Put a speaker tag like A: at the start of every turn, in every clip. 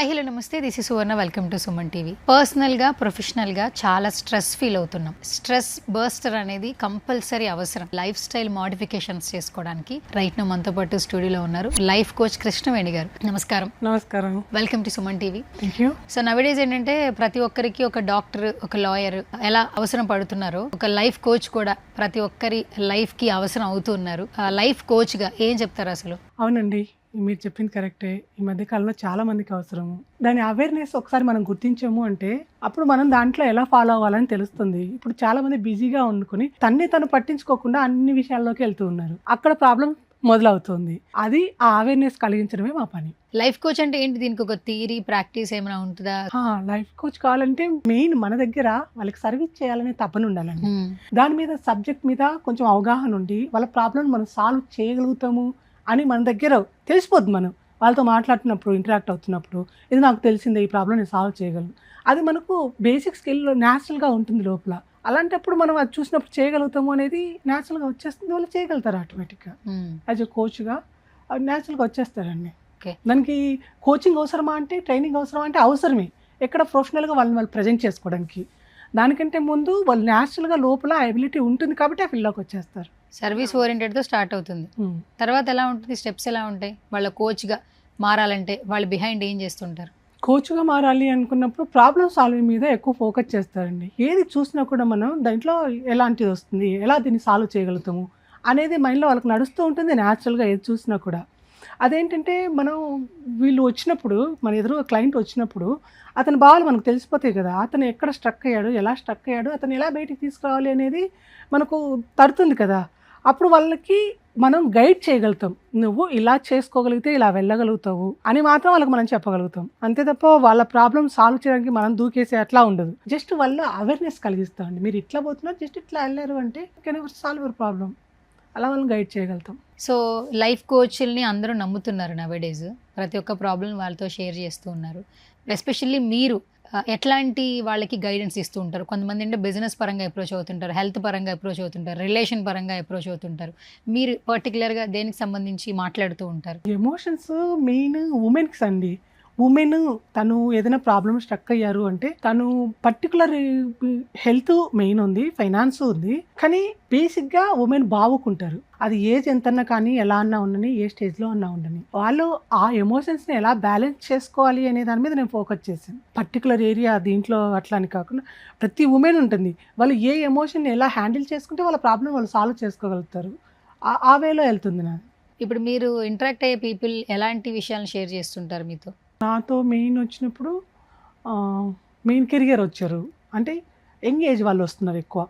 A: Hi hello నమస్తే, this is Suvarna. Welcome to Suman TV. పర్సనల్గా ప్రొఫెషనల్గా చాలా స్ట్రెస్ ఫీల్ అవుతున్నాం. స్ట్రెస్ బర్స్టర్ అనేది కంపల్సరీ అవసరం లైఫ్ స్టైల్ మోడిఫికేషన్స్ చేసుకోవడానికి. రైట్ నో మనతో పాటు స్టూడియోలో ఉన్నారు లైఫ్ కోచ్ కృష్ణవేణి గారు. నమస్కారం.
B: నమస్కారం.
A: Welcome to Suman TV.
B: Thank you.
A: So nowadays ఏంటంటే ప్రతి ఒక్కరికి ఒక డాక్టర్, ఒక లాయర్ ఎలా అవసరం పడుతున్నారో ఒక లైఫ్ కోచ్ కూడా ప్రతి ఒక్కరి లైఫ్కి అవసరం అవుతున్నారు. లైఫ్ కోచ్గా ఏం చెప్తారు అసలు?
B: అవునండి, మీరు చెప్పింది కరెక్టే. ఈ మధ్య కాలంలో చాలా మందికి అవసరము. దాని అవేర్నెస్ ఒకసారి మనం గుర్తించాము అంటే అప్పుడు మనం దాంట్లో ఎలా ఫాలో అవ్వాలని తెలుస్తుంది. ఇప్పుడు చాలా మంది బిజీగా వండుకొని తను పట్టించుకోకుండా అన్ని విషయాల్లోకి వెళ్తూ ఉన్నారు. అక్కడ ప్రాబ్లం మొదలవుతుంది. అది ఆ అవేర్నెస్ కలిగించడమే మా పని.
A: లైఫ్ కోచ్ అంటే ఏంటి? దీనికి ఒక థియరీ, ప్రాక్టీస్ ఏమైనా ఉంటుందా?
B: లైఫ్ కోచ్ కావాలంటే మెయిన్ మన దగ్గర వాళ్ళకి సర్వీస్ చేయాలనే తపన ఉండాలండి. దాని మీద సబ్జెక్ట్ మీద కొంచెం అవగాహన ఉండి వాళ్ళ ప్రాబ్లం మనం సాల్వ్ చేయగలుగుతాము అని మన దగ్గర తెలిసిపోద్ది. మనం వాళ్ళతో మాట్లాడుతున్నప్పుడు, ఇంటరాక్ట్ అవుతున్నప్పుడు ఇది నాకు తెలిసిందే, ఈ ప్రాబ్లం నేను సాల్వ్ చేయగలను. అది మనకు బేసిక్ స్కిల్ న్యాచురల్గా ఉంటుంది లోపల. అలాంటప్పుడు మనం అది చూసినప్పుడు చేయగలుగుతాము అనేది న్యాచురల్గా వచ్చేస్తుంది. వాళ్ళు చేయగలుగుతారు ఆటోమేటిక్గా. యాజ్ ఎ కోచ్గా న్యాచురల్గా వచ్చేస్తారండి. దానికి కోచింగ్ అవసరమా అంటే, ట్రైనింగ్ అవసరమా అంటే అవసరమే. ఎక్కడ ప్రొఫెషనల్గా వాళ్ళు ప్రజెంట్ చేసుకోవడానికి. దానికంటే ముందు వాళ్ళు న్యాచురల్గా లోపల ఎబిలిటీ ఉంటుంది కాబట్టి ఆ ఫీల్డ్లోకి వచ్చేస్తారు.
A: సర్వీస్ ఓరియంటెడ్తో స్టార్ట్ అవుతుంది. తర్వాత ఎలా ఉంటుంది? స్టెప్స్ ఎలా ఉంటాయి? వాళ్ళ కోచ్గా మారాలంటే వాళ్ళు బిహైండ్ ఏం చేస్తుంటారు?
B: కోచ్గా మారాలి అనుకున్నప్పుడు ప్రాబ్లమ్ సాల్వింగ్ మీద ఎక్కువ ఫోకస్ చేస్తారండి. ఏది చూసినా కూడా మనం దాంట్లో ఎలాంటిది వస్తుంది, ఎలా దీన్ని సాల్వ్ చేయగలుగుతాము అనేది మైండ్లో వాళ్ళకి నడుస్తూ ఉంటుంది న్యాచురల్గా. ఏది చూసినా కూడా అదేంటంటే మనం వీళ్ళు వచ్చినప్పుడు, మన ఎదురు క్లయింట్ వచ్చినప్పుడు అతని భావాలు మనకు తెలిసిపోతాయి కదా. అతను ఎక్కడ స్ట్రక్ అయ్యాడు, ఎలా స్ట్రక్ అయ్యాడు, అతను ఎలా బయటికి తీసుకురావాలి అనేది మనకు తడుతుంది కదా. అప్పుడు వాళ్ళకి మనం గైడ్ చేయగలుగుతాం. నువ్వు ఇలా చేసుకోగలిగితే ఇలా వెళ్ళగలుగుతావు అని మాత్రం వాళ్ళకి మనం చెప్పగలుగుతాం. అంతే తప్ప వాళ్ళ ప్రాబ్లమ్ సాల్వ్ చేయడానికి మనం దూకేసే అట్లా ఉండదు. జస్ట్ వాళ్ళ అవేర్నెస్ కలిగిస్తామండి. మీరు ఇట్లా పోతున్నారు, జస్ట్ ఇట్లా వెళ్ళారు అంటే can ever solve your problem. అలా వాళ్ళని గైడ్ చేయగలుగుతాం.
A: సో లైఫ్ కోచ్ల్ని అందరూ నమ్ముతున్నారు నవేడేస్. ప్రతి ఒక్క ప్రాబ్లం వాళ్ళతో షేర్ చేస్తూ ఉన్నారు. ఎస్పెషల్లీ మీరు ఎట్లాంటి వాళ్ళకి గైడెన్స్ ఇస్తూ ఉంటారు? కొంతమంది అంటే బిజినెస్ పరంగా అప్రోచ్ అవుతుంటారు, హెల్త్ పరంగా అప్రోచ్ అవుతుంటారు, రిలేషన్ పరంగా అప్రోచ్ అవుతుంటారు. మీరు పర్టికులర్గా దేనికి సంబంధించి మాట్లాడుతూ ఉంటారు?
B: ఎమోషన్స్ మెయిన్ ఉమెన్కి అండి. ఉమెన్ తను ఏదైనా ప్రాబ్లమ్ స్ట్రక్ అయ్యారు అంటే తను పర్టికులర్ హెల్త్ మెయిన్ ఉంది, ఫైనాన్స్ ఉంది, కానీ బేసిక్గా ఉమెన్ బావుకుంటారు. అది ఏజ్ ఎంతన్నా కానీ, ఎలా అన్నా ఉండని, ఏ స్టేజ్లో అన్నా ఉండని, వాళ్ళు ఆ ఎమోషన్స్ని ఎలా బ్యాలెన్స్ చేసుకోవాలి అనే దాని మీద నేను ఫోకస్ చేశాను. పర్టికులర్ ఏరియా దీంట్లో అట్లా అని కాకుండా ప్రతి ఉమెన్ ఉంటుంది. వాళ్ళు ఏ ఎమోషన్ ఎలా హ్యాండిల్ చేసుకుంటే వాళ్ళ ప్రాబ్లం వాళ్ళు సాల్వ్ చేసుకోగలుగుతారు. ఆ వేలో వెళ్తుంది నాది.
A: ఇప్పుడు మీరు ఇంటరాక్ట్ అయ్యే పీపుల్ ఎలాంటి విషయాలను షేర్ చేస్తుంటారు మీతో?
B: నాతో మెయిన్ వచ్చినప్పుడు మెయిన్ కెరియర్ వచ్చారు అంటే యంగ్ ఏజ్ వాళ్ళు వస్తున్నారు, ఎక్కువ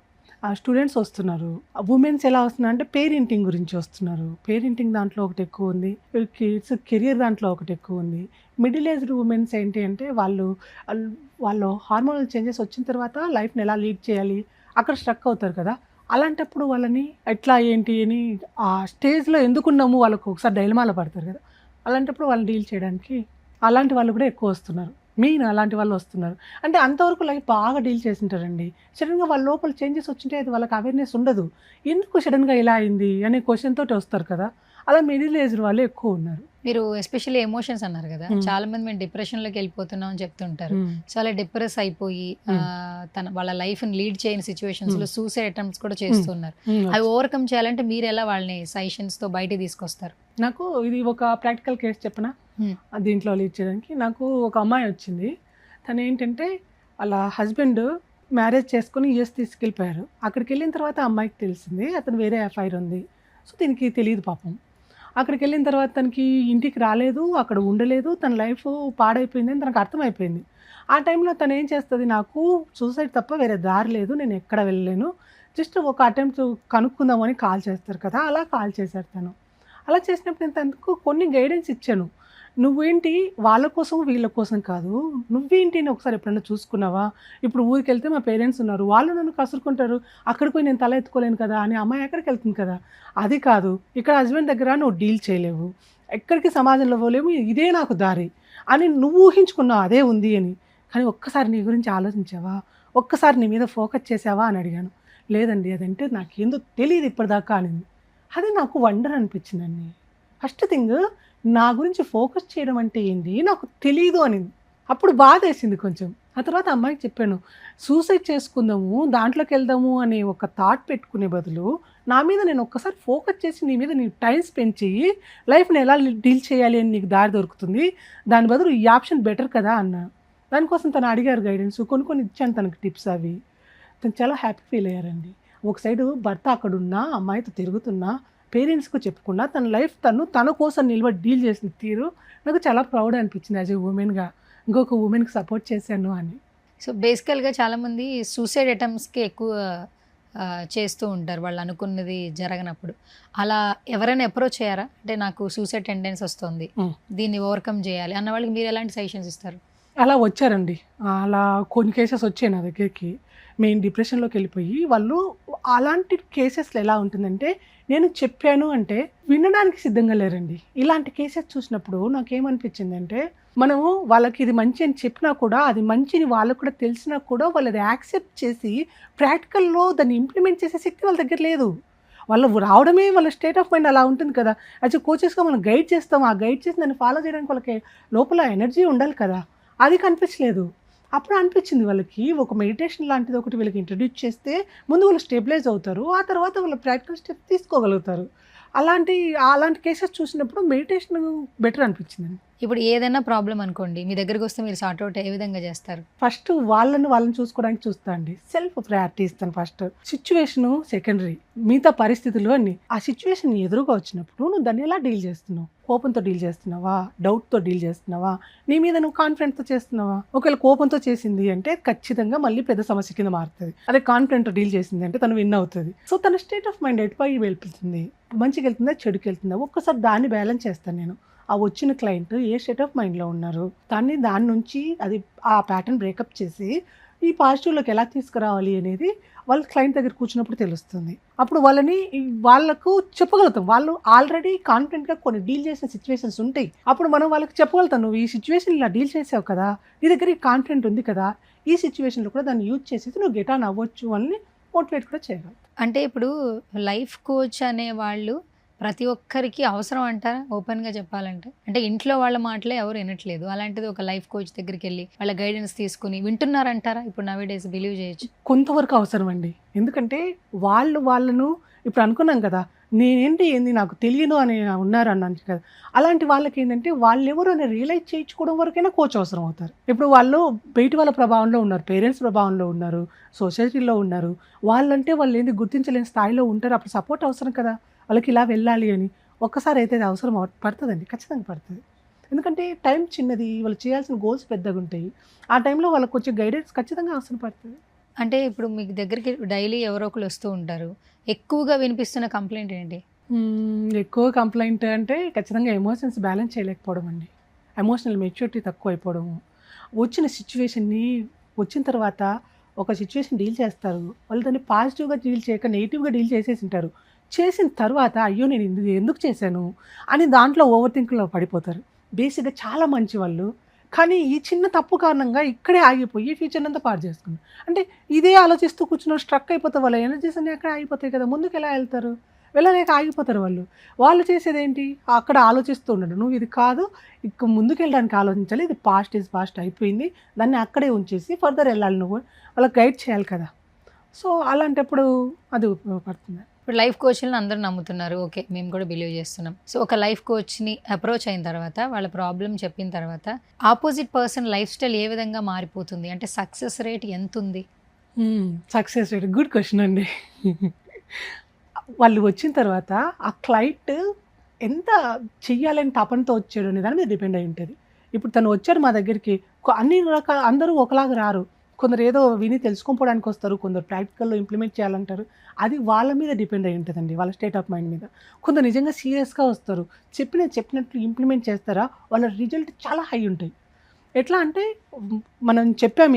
B: స్టూడెంట్స్ వస్తున్నారు. ఉమెన్స్ ఎలా వస్తున్నారు అంటే పేరెంటింగ్ గురించి వస్తున్నారు. పేరెంటింగ్ దాంట్లో ఒకటి ఎక్కువ ఉంది, కిడ్స్ కెరియర్ దాంట్లో ఒకటి ఎక్కువ ఉంది. మిడిల్ ఏజ్డ్ ఉమెన్స్ ఏంటి అంటే వాళ్ళు హార్మోనల్ చేంజెస్ వచ్చిన తర్వాత లైఫ్ని ఎలా లీడ్ చేయాలి, అక్కడ స్ట్రక్ అవుతారు కదా. అలాంటప్పుడు వాళ్ళని ఎట్లా ఏంటి అని ఆ స్టేజ్లో ఎందుకున్నాము వాళ్ళకు ఒకసారి డైలమాలో పడతారు కదా. అలాంటప్పుడు వాళ్ళని డీల్ చేయడానికి అలాంటి వాళ్ళు కూడా ఎక్కువ వస్తున్నారు. మెయిన్ అలాంటి వాళ్ళు వస్తున్నారు. అంటే అంతవరకు లైఫ్ బాగా డీల్ చేసింటారండి. సడన్గా వాళ్ళ లోపల చేంజెస్ వచ్చింటే అది వాళ్ళకి అవేర్నెస్ ఉండదు. ఎందుకు సడన్గా ఇలా అయింది అనే క్వశ్చన్ తోటి వస్తారు కదా. అలా మిడిల్ ఏజ్ వాళ్ళు ఎక్కువ ఉన్నారు.
A: మీరు ఎస్పెషల్లీ ఎమోషన్స్ అన్నారు కదా, చాలా మంది మేము డిప్రెషన్లోకి వెళ్ళిపోతున్నాం అని చెప్తుంటారు. సో అలా డిప్రెస్ అయిపోయి వాళ్ళ లైఫ్ని లీడ్ చేయని సిచ్యువేషన్స్లో సూసైడ్ అటెంప్ట్స్ కూడా చేస్తున్నారు. అవి ఓవర్కమ్ చేయాలంటే మీరు ఎలా వాళ్ళని సజెషన్స్తో బయటికి తీసుకొస్తారు?
B: నాకు ఇది ఒక ప్రాక్టికల్ కేసు చెప్పనా దీంట్లో లీడ్ చేయడానికి. నాకు ఒక అమ్మాయి వచ్చింది. తను ఏంటంటే వాళ్ళ హస్బెండ్ మ్యారేజ్ చేసుకుని యూఎస్ తీసుకెళ్ళిపోయారు. అక్కడికి వెళ్ళిన తర్వాత అమ్మాయికి తెలిసింది అతను వేరే అఫైర్ ఉంది. సో దీనికి తెలియదు పాపం. అక్కడికి వెళ్ళిన తర్వాత తనకి ఇంటికి రాలేదు, అక్కడ ఉండలేదు, తన లైఫ్ పాడైపోయింది అని తనకు అర్థమైపోయింది. ఆ టైంలో తను ఏం చేస్తుంది, నాకు సూసైడ్ తప్ప వేరే దారి లేదు, నేను ఎక్కడ వెళ్ళలేను, జస్ట్ ఒక అటెంప్ట్ కనుక్కుందామని కాల్ చేస్తారు కదా. అలా కాల్ చేశారు తను. అలా చేసినప్పుడు నేను తనకు కొన్ని గైడెన్స్ ఇచ్చాను. నువ్వేంటి వాళ్ళ కోసం వీళ్ళ కోసం కాదు, నువ్వేంటి అని ఒకసారి ఎప్పుడైనా చూసుకున్నావా? ఇప్పుడు ఊరికి వెళ్తే మా పేరెంట్స్ ఉన్నారు, వాళ్ళు నన్ను కసురుకుంటారు, అక్కడికి పోయి నేను తల ఎత్తుకోలేను కదా అని అమ్మాయి ఎక్కడికి వెళ్తుంది కదా. అది కాదు, ఇక్కడ హస్బెండ్ దగ్గర నువ్వు డీల్ చేయలేవు, ఎక్కడికి సమాజంలో పోలేవు, ఇదే నాకు దారి అని నువ్వు ఊహించుకున్నావు అదే ఉంది అని. కానీ ఒక్కసారి నీ గురించి ఆలోచించావా, ఒక్కసారి నీ మీద ఫోకస్ చేసావా అని అడిగాను. లేదండి, అదంటే నాకేందో తెలియదు ఇప్పటిదాకా అనింది. అది నాకు వండర్ అనిపించిందండి. ఫస్ట్ థింగ్, నా గురించి ఫోకస్ చేయడం అంటే ఏంటి నాకు తెలియదు అనింది. అప్పుడు బాధేసింది కొంచెం. ఆ తర్వాత అమ్మాయికి చెప్పాను, సూసైడ్ చేసుకుందాము, దాంట్లోకి వెళ్దాము అనే ఒక థాట్ పెట్టుకునే బదులు, నా మీద నేను ఒక్కసారి ఫోకస్ చేసి నీ మీద నీ టైం స్పెండ్ చెయ్యి, లైఫ్‌ని ఎలా డీల్ చేయాలి అని నీకు దారి దొరుకుతుంది. దాని బదులు ఈ ఆప్షన్ బెటర్ కదా అన్నా. దానికోసం తను అడిగారు గైడెన్స్. కొన్ని కొన్ని ఇచ్చాను తనకి టిప్స్ అవి. తను చాలా హ్యాపీ ఫీల్ అయ్యారండి. ఒక సైడు భర్త అక్కడున్నా, అమ్మాయితో తిరుగుతున్నా, పేరెంట్స్‌కి చెప్పకుండా తన లైఫ్ తన కోసం నిలబడి డీల్ చేసిన తీరు నాకు చాలా ప్రౌడ్ అనిపించింది యాజ్ ఎ వుమెన్‌గా. ఇంకొక వుమెన్‌కి సపోర్ట్ చేశాను అని.
A: సో బేసికల్‌గా చాలామంది సూసైడ్ అటెంప్ట్స్‌కి ఎక్కువ చేస్తూ ఉంటారు వాళ్ళు అనుకున్నది జరగనప్పుడు. అలా ఎవరైనా అప్రోచ్ అయ్యారా? అంటే నాకు సూసైడ్ టెండెన్సీ వస్తుంది, దీన్ని ఓవర్‌కమ్ చేయాలి అన్న వాళ్ళకి మీరు ఎలాంటి సజెషన్స్ ఇస్తారు?
B: అలా వచ్చారండి. అలా కొన్ని కేసెస్ వచ్చాయి నా దగ్గరికి. మెయిన్ డిప్రెషన్‌లోకి వెళ్ళిపోయి వాళ్ళు అలాంటి కేసెస్‌లో ఎలా ఉంటుందంటే, నేను చెప్పాను అంటే వినడానికి సిద్ధంగా లేరండి. ఇలాంటి కేసెస్ చూసినప్పుడు నాకేమనిపించిందంటే, మనము వాళ్ళకి ఇది మంచి అని చెప్పినా కూడా, అది మంచిని వాళ్ళకి కూడా తెలిసినా కూడా వాళ్ళు అది యాక్సెప్ట్ చేసి ప్రాక్టికల్‌లో దాన్ని ఇంప్లిమెంట్ చేసే శక్తి వాళ్ళ దగ్గర లేదు. వాళ్ళు రావడమే వాళ్ళ స్టేట్ ఆఫ్ మైండ్ అలా ఉంటుంది కదా! యాజ్ ఎ కోచెస్‌గా మనం గైడ్ చేస్తాం. ఆ గైడ్ చేసి దాన్ని ఫాలో చేయడానికి వాళ్ళకి లోపల ఎనర్జీ ఉండాలి కదా! అది కనిపించలేదు. అప్పుడు అనిపించింది వాళ్ళకి ఒక మెడిటేషన్ లాంటిది ఒకటి వీళ్ళకి ఇంట్రడ్యూస్ చేస్తే ముందు వాళ్ళు స్టెబిలైజ్ అవుతారు. ఆ తర్వాత వాళ్ళు ప్రాక్టికల్ స్టెప్స్ తీసుకోగలుగుతారు. అలాంటి కేసెస్ చూసినప్పుడు మెడిటేషన్ బెటర్ అనిపించిందండి.
A: ఇప్పుడు ఏదైనా ప్రాబ్లమ్ అనుకోండి, మీ దగ్గరికి వస్తే మీరు సార్ట్ అవుట్ ఏ విధంగా చేస్తారు?
B: ఫస్ట్ వాళ్ళని చూసుకోవడానికి చూస్తా అండి. సెల్ఫ్ ప్రయారిటీ ఇస్తాను ఫస్ట్. Situation secondary. మిగతా పరిస్థితులు అన్నీ. ఆ సిచ్యువేషన్ ఎదురుగా వచ్చినప్పుడు నువ్వు దాన్ని ఎలా డీల్ చేస్తున్నావు? కోపంతో డీల్ చేస్తున్నావా? డౌట్‌తో డీల్ చేస్తున్నావా? నీ మీద నువ్వు కాన్ఫిడెంట్‌తో చేస్తున్నావా? ఒకవేళ కోపంతో చేసింది అంటే ఖచ్చితంగా మళ్ళీ పెద్ద సమస్య కింద మారుతది. అదే కాన్ఫిడెంట్‌తో డీల్ చేసింది అంటే తను విన్ అవుతది. సో తన స్టేట్ ఆఫ్ మైండ్ ఎటుపై వెళ్తుంది? మంచికెళ్తుందా? చెడుకెళ్తుందా? ఒక్కసారి దాన్ని బ్యాలెన్స్ చేస్తాను నేను. ఆ వచ్చిన క్లయింట్ ఏ స్టేట్ ఆఫ్ మైండ్‌లో ఉన్నారు? దాని నుంచి ఆ ప్యాటర్న్ బ్రేకప్ చేసి ఈ పాజిటివ్‌లోకి ఎలా తీసుకురావాలి అనేది వాళ్ళు క్లయింట్ దగ్గర కూర్చున్నప్పుడు తెలుస్తుంది. అప్పుడు వాళ్ళకు చెప్పగలుగుతాం. వాళ్ళు ఆల్రెడీ కాన్ఫిడెంట్‌గా కొన్ని డీల్ చేసిన సిట్యుయేషన్స్ ఉంటాయి. అప్పుడు మనం వాళ్ళకి చెప్పగలుగుతాం. నువ్వు ఈ సిట్యుయేషన్ ఇలా డీల్ చేసావు కదా! నీ దగ్గర ఈ కాన్ఫిడెంట్ ఉంది కదా! ఈ సిట్యుయేషన్‌లో కూడా దాన్ని యూజ్ చేసేసి నువ్వు గెట్ ఆన్ అవ్వచ్చు అని మోటివేట్ కూడా చేయగలుగుతాం.
A: అంటే ఇప్పుడు లైఫ్ కోచ్ అనేవాళ్ళు ప్రతి ఒక్కరికి అవసరం అంటారా? ఓపెన్‌గా చెప్పాలంటే. అంటే ఇంట్లో వాళ్ళ మాటలే ఎవరు వినట్లేదు. అలాంటిది ఒక లైఫ్ కోచ్ దగ్గరికెళ్ళి వాళ్ళ గైడెన్స్ తీసుకొని వింటున్నారంటారా? ఇప్పుడు నౌ ఏ డేస్ బిలీవ్ చేయొచ్చు.
B: కొంతవరకు అవసరం అండి. ఎందుకంటే వాళ్ళను ఇప్పుడు అనుకున్నాం కదా! ఏంది నాకు తెలియదు అని ఉన్నారన్నాను కదా! అలాంటి వాళ్ళకేంటంటే వాళ్ళెవరు అని రియలైజ్ చేయించుకోవడం వరకైనా కోచ్ అవసరం అవుతారు. ఇప్పుడు వాళ్ళు బయటి వాళ్ళ ప్రభావంలో ఉన్నారు. పేరెంట్స్ ప్రభావంలో ఉన్నారు. సొసైటీలో ఉన్నారు. వాళ్ళేంది గుర్తించలేని స్థాయిలో ఉంటారు. అప్పుడు సపోర్ట్ అవసరం కదా! వాళ్ళకి ఇలా వెళ్ళాలి అని. ఒక్కసారి అయితే అది అవసరం పడతదండి. ఖచ్చితంగా పడతది. ఎందుకంటే టైం చిన్నది. వాళ్ళు చేయాల్సిన గోల్స్ పెద్దగుంటాయి. ఆ టైంలో వాళ్ళకి కొంచెం గైడెన్స్ ఖచ్చితంగా అవసరం పడతది.
A: అంటే ఇప్పుడు మీకు దగ్గరికి డైలీ ఎవరో ఒకళ్ళు వస్తూ ఉంటారు. ఎక్కువగా వినిపిస్తున్న కంప్లెయింట్ ఏంటి?
B: ఎక్కువ కంప్లెయింట్ అంటే ఖచ్చితంగా ఎమోషన్స్ బ్యాలెన్స్ చేయలేకపోవడం అండి. ఎమోషనల్ మెచ్యూరిటీ తక్కువైపోవడము. వచ్చిన తర్వాత ఒక సిట్యుయేషన్ డీల్ చేస్తారు. వాళ్ళు దాన్ని పాజిటివ్‌గా డీల్ చేయక నెగెటివ్‌గా డీల్ చేసేసుంటారు. చేసిన తర్వాత అయ్యో! నేను ఇది ఎందుకు చేశాను అని దాంట్లో ఓవర్ థింకింగ్‌లో పడిపోతారు. బేసిక్‌గా చాలా మంచివాళ్ళు. కానీ ఈ చిన్న తప్పు కారణంగా ఇక్కడే ఆగిపోయి ఫ్యూచర్‌నంతా పాడు చేసుకున్నారు. అంటే ఇదే ఆలోచిస్తూ కూర్చున్నారు, స్ట్రక్ అయిపోతే వాళ్ళ ఎనర్జీస్ అన్నీ అక్కడే ఆగిపోతాయి కదా! ముందుకెలా వెళ్తారు? వెళ్ళలేక ఆగిపోతారు వాళ్ళు. వాళ్ళు చేసేదేంటి? అక్కడ ఆలోచిస్తూ ఉండడం. నువ్వు ఇది కాదు, ఇక ముందుకెళ్ళడానికి ఆలోచించాలి. ఇది పాస్ట్ ఈజ్ పాస్ట్ అయిపోయింది. దాన్ని అక్కడే ఉంచేసి ఫర్దర్ వెళ్ళాలి నువ్వు. వాళ్ళకి గైడ్ చేయాలి కదా! సో, అలాంటప్పుడు అది ఉపయోగపడుతుంది.
A: ఇప్పుడు లైఫ్ కోచ్‌లని అందరూ నమ్ముతున్నారు. ఓకే. మేము కూడా బిలీవ్ చేస్తున్నాం. సో, ఒక లైఫ్ కోచ్‌ని అప్రోచ్ అయిన తర్వాత, వాళ్ళ ప్రాబ్లమ్ చెప్పిన తర్వాత, ఆపోజిట్ పర్సన్ లైఫ్ స్టైల్ ఏ విధంగా మారిపోతుంది? అంటే సక్సెస్ రేట్ ఎంతుంది?
B: సక్సెస్ రేట్ గుడ్ క్వెషన్ అండి. వాళ్ళు వచ్చిన తర్వాత ఆ క్లయింట్ ఎంత చెయ్యాలని తపనతో వచ్చాడు అనే దాని మీద డిపెండ్ అయి ఉంటది. ఇప్పుడు తను వచ్చారు మా దగ్గరికి. అన్ని రకాల అందరూ ఒకలాగా రారు. కొందరు ఏదో విని తెలుసుకోకపోవడానికి వస్తారు. కొందరు ప్రాక్టికల్‌లో ఇంప్లిమెంట్ చేయాలంటారు. అది వాళ్ళ మీద డిపెండ్ అయి ఉంటదండి. వాళ్ళ స్టేట్ ఆఫ్ మైండ్ మీద. కొందరు నిజంగా సీరియస్‌గా వస్తారు. చెప్పినట్లు ఇంప్లిమెంట్ చేస్తారా, వాళ్ళ రిజల్ట్ చాలా హై ఉంటాయి. ఎట్లా అంటే మనం చెప్పాము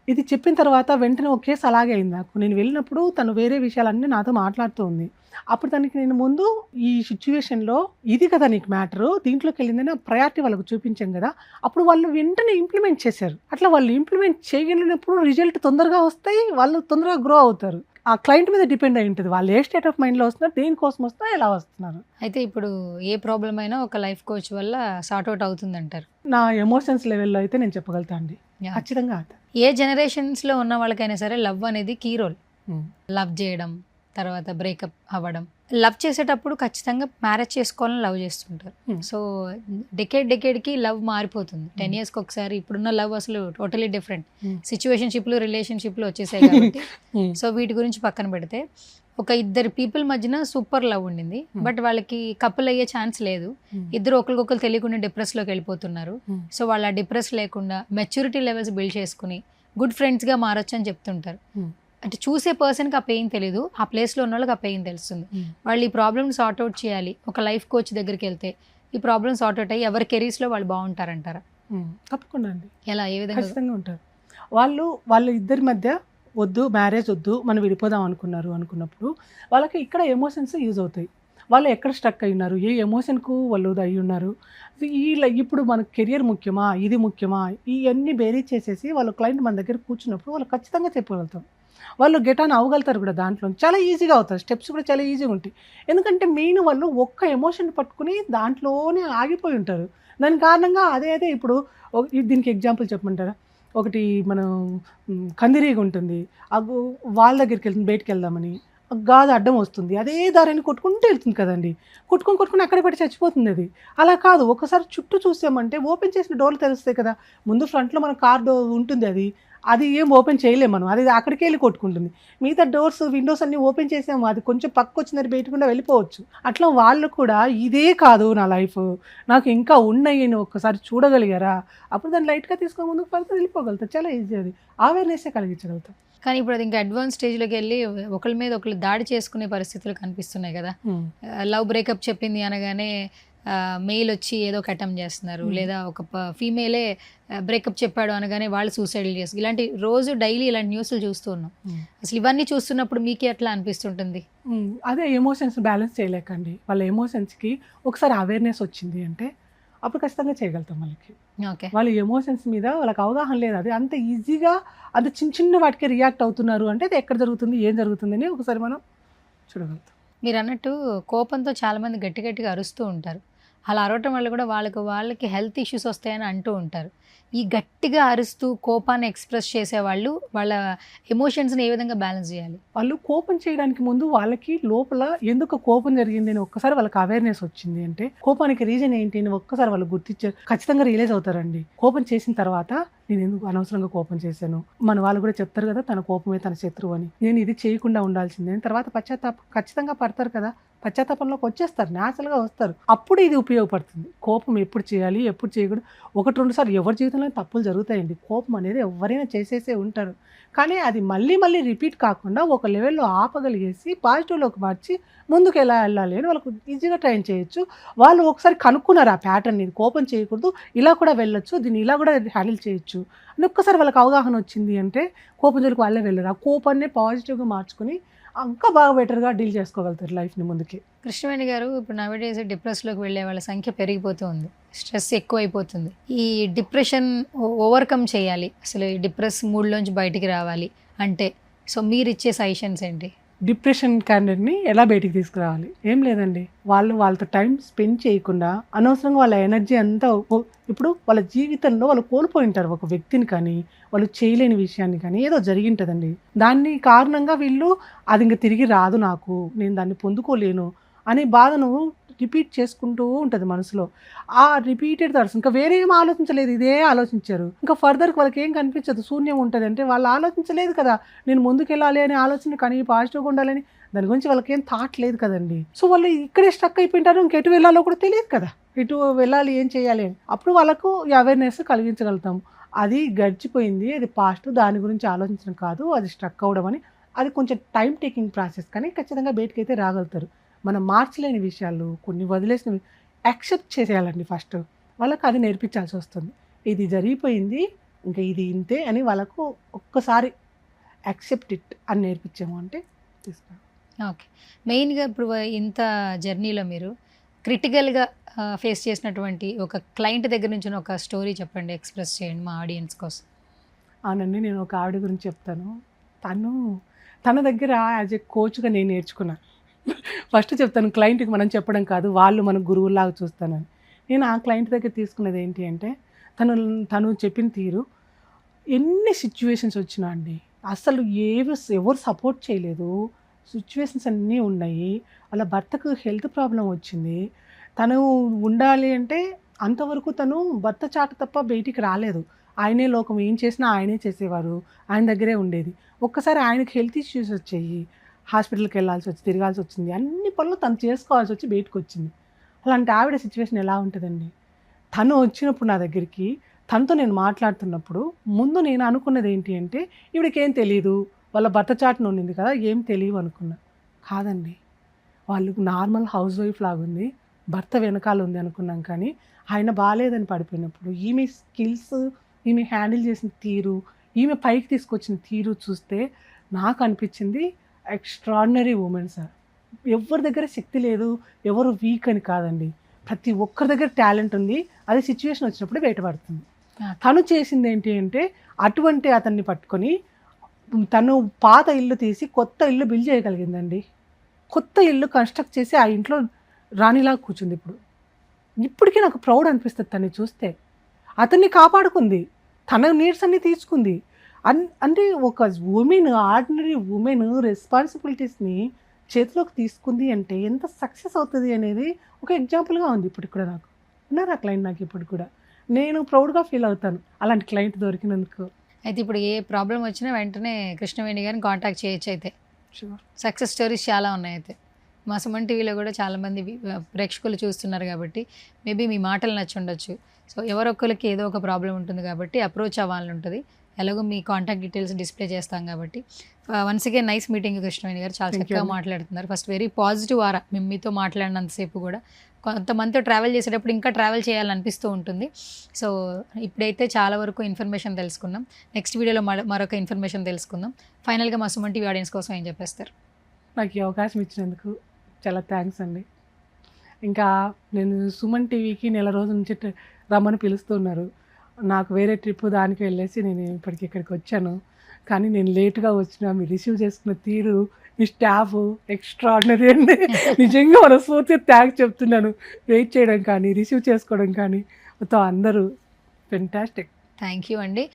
B: ఇది చెప్పిన తర్వాత వెంటనే ఒక కేసు అలాగే అయింది నాకు. నేను వెళ్ళినప్పుడు తను వేరే విషయాలన్నీ నాతో మాట్లాడుతూ ఉంది. అప్పుడు తనకి నేను ముందు ఈ సిట్యుయేషన్‌లో ఇది కదా నీకు మ్యాటరు, దీంట్లోకెళ్ళిందని ఆ ప్రయారిటీ వాళ్ళకి చూపించాం గదా! అప్పుడు వాళ్ళు వెంటనే ఇంప్లిమెంట్ చేశారు. అట్లా వాళ్ళు ఇంప్లిమెంట్ చేయగలిగినప్పుడు రిజల్ట్ తొందరగా వస్తాయి. వాళ్ళు తొందరగా గ్రో అవుతారు. ఆ క్లయింట్ మీద డిపెండ్ అయి ఉంటుంది. వాళ్ళు ఏ స్టేట్ ఆఫ్ మైండ్లో వస్తున్నారు, దేనికోసం వస్తున్నారు, ఎలా వస్తున్నారు.
A: అయితే ఇప్పుడు ఏ ప్రాబ్లం అయినా ఒక లైఫ్ కోచ్ వల్ల సార్ట్ అవుట్ అవుతుంది అంటారు.
B: నా ఎమోషన్స్ లెవెల్లో అయితే నేను చెప్పగలుగుతా అండి,
A: Yeah.
B: ఖచ్చితంగా అవుతుంది.
A: ఏ జనరేషన్స్లో ఉన్న వాళ్ళకైనా సరే లవ్ అనేది కీ రోల్. లవ్ చేయడం, తర్వాత బ్రేకప్ అవ్వడం. లవ్ చేసేటప్పుడు ఖచ్చితంగా మ్యారేజ్ చేసుకోవాలని లవ్ చేస్తుంటారు. సో డెకేడ్కి లవ్ మారిపోతుంది. 10 yearsకి ఒకసారి. ఇప్పుడున్న లవ్ అసలు టోటలీ డిఫరెంట్. సిచ్యువేషన్షిప్లు, రిలేషన్షిప్లు వచ్చేసాయి కాబట్టి సో వీటి గురించి పక్కన పెడితే ఒక ఇద్దరు పీపుల్ మధ్యన సూపర్ లవ్ ఉండింది, బట్ వాళ్ళకి కపుల్ అయ్యే ఛాన్స్ లేదు. ఇద్దరు ఒకరికొకరు తెలియకుండా డిప్రెస్లోకి వెళ్ళిపోతున్నారు. సో వాళ్ళ డిప్రెస్ లేకుండా మెచ్యూరిటీ లెవెల్స్ బిల్డ్ చేసుకుని గుడ్ ఫ్రెండ్స్గా మారొచ్చు అని చెప్తుంటారు. అంటే చూసే పర్సన్కి ఆ పెయిన్ తెలీదు, ఆ ప్లేస్లో ఉన్న వాళ్ళకి ఆ పెయిన్ తెలుస్తుంది. వాళ్ళు ఈ ప్రాబ్లమ్ సార్ట్ అవుట్ చేయాలి. ఒక లైఫ్ కోచ్ దగ్గరికి వెళ్తే ఈ ప్రాబ్లమ్ సార్ట్ అవుట్ అయ్యి ఎవరి కెరీర్స్లో వాళ్ళు బాగుంటారంటారా?
B: తప్పకుండా అండి,
A: ఎలా, ఏ విధంగా?
B: ఖచ్చితంగా ఉంటారు. వాళ్ళ ఇద్దరి మధ్య వద్దు, మ్యారేజ్ వద్దు, మనం విడిపోదాం అనుకున్నప్పుడు వాళ్ళకి ఇక్కడ ఎమోషన్స్ యూజ్ అవుతాయి. వాళ్ళు ఎక్కడ స్ట్రక్ అయి ఉన్నారు, ఏ ఎమోషన్కు వాళ్ళు అయి ఉన్నారు, ఇప్పుడు మనకు కెరియర్ ముఖ్యమా, ఇది ముఖ్యమా, ఇవన్నీ బేరీజ్ చేసేసి వాళ్ళు క్లయింట్ మన దగ్గర కూర్చున్నప్పుడు వాళ్ళు ఖచ్చితంగా చెప్పగలుగుతాం. వాళ్ళు గెట్ ఆన్ అవ్వగలుగుతారు కూడా. దాంట్లో చాలా ఈజీగా అవుతారు, స్టెప్స్ కూడా చాలా ఈజీగా ఉంటాయి. ఎందుకంటే మెయిన్ వాళ్ళు ఒక్క ఎమోషన్ పట్టుకుని దాంట్లోనే ఆగిపోయి ఉంటారు. దాని కారణంగా అదే ఇప్పుడు దీనికి ఎగ్జాంపుల్ చెప్పమంటారా? ఒకటి మనం కందిరీగ ఉంటుంది, వాళ్ళ దగ్గరికి వెళ్తుంది బయటికి వెళ్దామని, గాజు అడ్డం వస్తుంది, అదే దారిని కొట్టుకుంటూ వెళ్తుంది కదండి. కొట్టుకుని అక్కడ పెట్టి చచ్చిపోతుంది అది. అలా కాదు, ఒకసారి చుట్టూ చూసామంటే ఓపెన్ చేసిన డోర్లు తెలుస్తాయి కదా. ముందు ఫ్రంట్లో మన కార్ డోర్ ఉంటుంది, అది ఏం ఓపెన్ చేయలేము మనం, అది అక్కడికి వెళ్ళి కొట్టుకుంటుంది. మిగతా డోర్స్, విండోస్ అన్నీ ఓపెన్ చేసాము, అది కొంచెం పక్కకు వచ్చిందని బయటకుండా వెళ్ళిపోవచ్చు. అట్లా వాళ్ళు కూడా ఇదే కాదు నా లైఫ్, నాకు ఇంకా ఉన్నాయి ఒక్కసారి చూడగలిగారా, అప్పుడు దాన్ని లైట్గా తీసుకొని ముందుకు పడితే వెళ్ళిపోగలుగుతారు. చాలా ఈజీ, అది అవేర్నెస్సే కలిగించగలుగుతాం.
A: కానీ ఇప్పుడు అది ఇంకా అడ్వాన్స్ స్టేజ్లోకి వెళ్ళి ఒకరి మీద ఒకరు దాడి చేసుకునే పరిస్థితులు కనిపిస్తున్నాయి కదా. లవ్ బ్రేకప్ చెప్పింది అనగానే మెయిల్ వచ్చి ఏదో ఒక అటెంప్ట్ చేస్తున్నారు, లేదా ఒక ఫీమేలే బ్రేకప్ చెప్పాడు అనగానే వాళ్ళు సూసైడ్లు చేస్తారు. ఇలాంటి రోజు డైలీ ఇలాంటి న్యూస్లు చూస్తూ ఉన్నాం. అసలు ఇవన్నీ చూస్తున్నప్పుడు మీకు ఎట్లా అనిపిస్తుంటుంది?
B: అదే ఎమోషన్స్ బ్యాలెన్స్ చేయలేకండి. వాళ్ళ ఎమోషన్స్కి ఒకసారి అవేర్నెస్ వచ్చింది అంటే అప్పుడు ఖచ్చితంగా చేయగలుగుతాం. వాళ్ళకి
A: ఓకే,
B: వాళ్ళ ఎమోషన్స్ మీద వాళ్ళకి అవగాహన లేదు, అది అంత ఈజీగా అంత చిన్న వాటికి రియాక్ట్ అవుతున్నారు అంటే అది ఎక్కడ జరుగుతుంది, ఏం జరుగుతుందని ఒకసారి మనం చూడగలుగుతాం.
A: మీరు అన్నట్టు కోపంతో చాలామంది గట్టిగా అరుస్తూ ఉంటారు. అలా అరవటం వల్ల కూడా వాళ్ళకి హెల్త్ ఇష్యూస్ వస్తాయని అంటూ ఉంటారు. ఈ గట్టిగా అరుస్తూ కోపాన్ని ఎక్స్ప్రెస్ చేసేవాళ్ళు వాళ్ళ ఎమోషన్స్ని ఏ విధంగా బ్యాలెన్స్ చేయాలి?
B: వాళ్ళు కోపం చేయడానికి ముందు వాళ్ళకి లోపల ఎందుకు కోపం జరిగింది అని ఒక్కసారి వాళ్ళకి అవేర్నెస్ వచ్చింది అంటే కోపానికి రీజన్ ఏంటి అని ఒక్కసారి వాళ్ళు గుర్తించారు, ఖచ్చితంగా రియలైజ్ అవుతారండి. కోపం చేసిన తర్వాత నేను ఎందుకు అనవసరంగా కోపం చేశాను, మన వాళ్ళు కూడా చెప్తారు కదా తన కోపమే తన శత్రువు అని, నేను ఇది చేయకుండా ఉండాల్సిందే అని తర్వాత పశ్చాత్తాపం ఖచ్చితంగా పడతారు కదా, పశ్చాత్తాపంలోకి వచ్చేస్తారు, న్యాచురల్గా వస్తారు. అప్పుడు ఇది ఉపయోగపడుతుంది. కోపం ఎప్పుడు చేయాలి, ఎప్పుడు చేయకూడదు. 1-2 సార్లు ఎవరి జీవితంలో తప్పులు జరుగుతాయండి. కోపం అనేది ఎవరైనా చేసేసే ఉంటారు, కానీ అది మళ్ళీ రిపీట్ కాకుండా ఒక లెవెల్లో ఆపగలిగేసి పాజిటివ్లోకి మార్చి ముందుకు ఎలా వెళ్ళాలి అని వాళ్ళకు ఈజీగా ట్రైన్ చేయొచ్చు. వాళ్ళు ఒకసారి కనుక్కున్నారు ఆ ప్యాటర్న్, ఇది కోపం చేయకూడదు, ఇలా కూడా వెళ్ళొచ్చు, దీన్ని ఇలా కూడా హ్యాండిల్ చేయొచ్చు అని ఒక్కసారి వాళ్ళకి అవగాహన వచ్చింది అంటే కోపం జోలికి వాళ్ళే వెళ్ళరు. ఆ కోపాన్ని పాజిటివ్గా మార్చుకొని ఇంకా బాగా బెటర్గా డీల్ చేసుకోగలుగుతారు లైఫ్ని ముందుకి.
A: కృష్ణవేణి గారు, ఇప్పుడు నవేడేస్ డిప్రెస్లోకి వెళ్ళే వాళ్ళ సంఖ్య పెరిగిపోతూ ఉంది, స్ట్రెస్ ఎక్కువైపోతుంది. ఈ డిప్రెషన్ ఓవర్కమ్ చేయాలి, అసలు ఈ డిప్రెస్ మూడ్లోంచి బయటికి రావాలి అంటే సో మీరు ఇచ్చే సజెషన్స్ ఏంటి?
B: డిప్రెషన్ క్యాండిడేట్ని ఎలా బయటికి తీసుకురావాలి? ఏం లేదండి, వాళ్ళతో టైం స్పెండ్ చేయకుండా అనవసరంగా వాళ్ళ ఎనర్జీ అంతా ఇప్పుడు వాళ్ళ జీవితంలో వాళ్ళు కోల్పోయి ఉంటారు ఒక వ్యక్తిని కానీ, వాళ్ళు చేయలేని విషయాన్ని కానీ, ఏదో జరిగింటుందండి. దాన్ని కారణంగా వీళ్ళు అది ఇంకా తిరిగి రాదు, నాకు నేను దాన్ని పొందుకోలేను అనే బాధను రిపీట్ చేసుకుంటూ ఉంటుంది మనసులో. ఆ రిపీటెడ్ థాట్స్ ఇంకా వేరే ఏం ఆలోచించలేదు, ఇదే ఆలోచించారు. ఇంకా ఫర్దర్కి వాళ్ళకి ఏం కనిపించదు, శూన్యం ఉంటుంది. అంటే వాళ్ళు ఆలోచించలేదు కదా నేను ముందుకు వెళ్ళాలి అనే ఆలోచన, కానీ పాజిటివ్గా ఉండాలని దాని గురించి వాళ్ళకి ఏం థాట్ లేదు కదండి. సో వాళ్ళు ఇక్కడే స్ట్రక్ అయిపోయింటారు, ఇంకెటు వెళ్ళాలో కూడా తెలియదు కదా, ఇటు వెళ్ళాలి ఏం చేయాలి అని. అప్పుడు వాళ్ళకు ఈ అవేర్నెస్ కలిగించగలుగుతాం. అది గడిచిపోయింది, అది పాస్ట్, దాని గురించి ఆలోచించడం కాదు, అది స్ట్రక్ అవ్వడం అని. అది కొంచెం టైం టేకింగ్ ప్రాసెస్, కానీ ఖచ్చితంగా బయటకు అయితే రాగలుగుతారు. మనం మార్చలేని విషయాలు, కొన్ని వదిలేసిన యాక్సెప్ట్ చేసేయాలండి ఫస్ట్. వాళ్ళకి అది నేర్పించాల్సి వస్తుంది. ఇది జరిగిపోయింది, ఇంకా ఇది ఇంతే అని వాళ్ళకు ఒక్కసారి యాక్సెప్ట్ ఇట్ అని నేర్పించాము అంటే తీసుకురా.
A: ఓకే, మెయిన్గా ఇప్పుడు ఇంత జర్నీలో మీరు క్రిటికల్గా ఫేస్ చేసినటువంటి ఒక క్లయింట్ దగ్గర నుంచి ఒక స్టోరీ చెప్పండి, ఎక్స్ప్రెస్ చేయండి మా ఆడియన్స్ కోసం.
B: అవునండి, నేను ఒక ఆవిడ గురించి చెప్తాను. తను తన దగ్గర యాజ్ ఏ కోచ్గా నేను నేర్చుకున్నాను. ఫస్ట్ చెప్తాను, క్లయింట్కి మనం చెప్పడం కాదు, వాళ్ళు మన గురువులాగా చూస్తానని. నేను ఆ క్లయింట్ దగ్గర తీసుకున్నది ఏంటి అంటే, తను చెప్పిన తీరు, ఎన్ని సిచ్యువేషన్స్ వచ్చినా అండి, అసలు ఎవరు సపోర్ట్ చేయలేదు, సిచ్యువేషన్స్ అన్నీ ఉన్నాయి. వాళ్ళ భర్తకు హెల్త్ ప్రాబ్లం వచ్చింది, తను ఉండాలి అంటే అంతవరకు తను భర్త చాటు తప్ప బయటికి రాలేదు. ఆయనే లోకం, ఏం చేసినా ఆయనే చేసేవారు, ఆయన దగ్గరే ఉండేది. ఒక్కసారి ఆయనకి హెల్త్ ఇష్యూస్ వచ్చాయి, హాస్పిటల్కి వెళ్ళాల్సి వచ్చి తిరగాల్సి వచ్చింది, అన్ని పనులు తను చేసుకోవాల్సి వచ్చి బయటకు వచ్చింది. అలాంటి ఆవిడ సిచ్యువేషన్ ఎలా ఉంటుందండి? తను వచ్చినప్పుడు నా దగ్గరికి, తనతో నేను మాట్లాడుతున్నప్పుడు ముందు నేను అనుకున్నది ఏంటి అంటే, ఈవిడకేం తెలియదు, వాళ్ళ భర్త చాటున ఉండింది కదా, ఏం తెలియదు అనుకున్నా. కాదండి, వాళ్ళు నార్మల్ హౌస్ వైఫ్ లాగుంది, భర్త వెనకాల ఉంది అనుకున్నాం. కానీ ఆయన బాగాలేదని పడిపోయినప్పుడు ఈమె స్కిల్స్, ఈమె హ్యాండిల్ చేసిన తీరు, ఈమె పైకి తీసుకొచ్చిన తీరు చూస్తే నాకు అనిపించింది ఎక్స్ట్రాడినరీ ఉమెన్ సార్. ఎవరి దగ్గర శక్తి లేదు, ఎవరు వీక్ అని కాదండి, ప్రతి ఒక్కరి దగ్గర టాలెంట్ ఉంది, అది సిచ్యువేషన్ వచ్చినప్పుడు బయటపడుతుంది. తను చేసింది ఏంటి అంటే, అటువంటి అతన్ని పట్టుకొని తను పాత ఇల్లు తీసి కొత్త ఇల్లు బిల్డ్ చేయగలిగిందండి. కొత్త ఇల్లు కన్స్ట్రక్ట్ చేసి ఆ ఇంట్లో రాణిలాగా కూర్చుంది. ఇప్పటికీ నాకు ప్రౌడ్ అనిపిస్తుంది తను చూస్తే. అతన్ని కాపాడుకుంది, తన నీడ్స్ అన్ని తీర్చుకుంది. అంటే ఒక ఉమెన్, ఆర్డినరీ ఉమెన్ రెస్పాన్సిబిలిటీస్ని చేతిలోకి తీసుకుంది అంటే ఎంత సక్సెస్ అవుతుంది అనేది ఒక ఎగ్జాంపుల్గా ఉంది. ఇప్పుడు కూడా నాకు ఉన్నారు ఆ క్లయింట్, నాకు ఇప్పుడు కూడా నేను ప్రౌడ్గా ఫీల్ అవుతాను అలాంటి క్లయింట్ దొరికినందుకు.
A: అయితే ఇప్పుడు ఏ ప్రాబ్లం వచ్చినా వెంటనే కృష్ణవేణి గారిని కాంటాక్ట్ చేయొచ్చు. అయితే
B: షూర్,
A: సక్సెస్ స్టోరీస్ చాలా ఉన్నాయి. అయితే మా సుమన్ టీవీలో కూడా చాలామంది ప్రేక్షకులు చూస్తున్నారు కాబట్టి మేబీ మీ మాటలు నచ్చుండొచ్చు. సో ఎవరొక్కరికి ఏదో ఒక ప్రాబ్లం ఉంటుంది కాబట్టి అప్రోచ్ అవ్వాలని ఉంటుంది. ఎలాగో మీ కాంటాక్ట్ డీటెయిల్స్ డిస్ప్లే చేస్తాం కాబట్టి. Once again nice meeting Krishnaveni గారు, చాలా చక్కగా మాట్లాడుతున్నారు. ఫస్ట్ వెరీ పాజిటివ్ ఆరా మేము మీతో మాట్లాడినంతసేపు కూడా. కొంతమందితో ట్రావెల్ చేసేటప్పుడు ఇంకా ట్రావెల్ చేయాలనిపిస్తూ ఉంటుంది. సో ఇప్పుడైతే చాలా వరకు ఇన్ఫర్మేషన్ తెలుసుకున్నాం. నెక్స్ట్ వీడియోలో మరొక ఇన్ఫర్మేషన్ తెలుసుకుందాం. ఫైనల్గా మా సుమన్ టీవీ ఆడియన్స్ కోసం ఏం చెప్పేస్తారు?
B: నాకు ఈ అవకాశం ఇచ్చినందుకు చాలా థ్యాంక్స్ అండి. ఇంకా నేను సుమన్ టీవీకి నెల రోజుల నుంచి రమ్మని పిలుస్తున్నారు. నాకు వేరే ట్రిప్ దానికి వెళ్ళేసి నేను ఇప్పటికి ఇక్కడికి వచ్చాను. కానీ నేను లేట్గా వచ్చినా మీరు రిసీవ్ చేసుకున్న తీరు, మీ స్టాఫ్ ఎక్స్ట్రాడినరీ అండి. నిజంగా మనస్ఫూర్తిగా థ్యాంక్స్ చెప్తున్నాను. వెయిట్ చేయడం కానీ, రిసీవ్ చేసుకోవడం కానీ, మొత్తం అందరూ ఫెంటాస్టిక్.
A: థ్యాంక్ యూ అండి.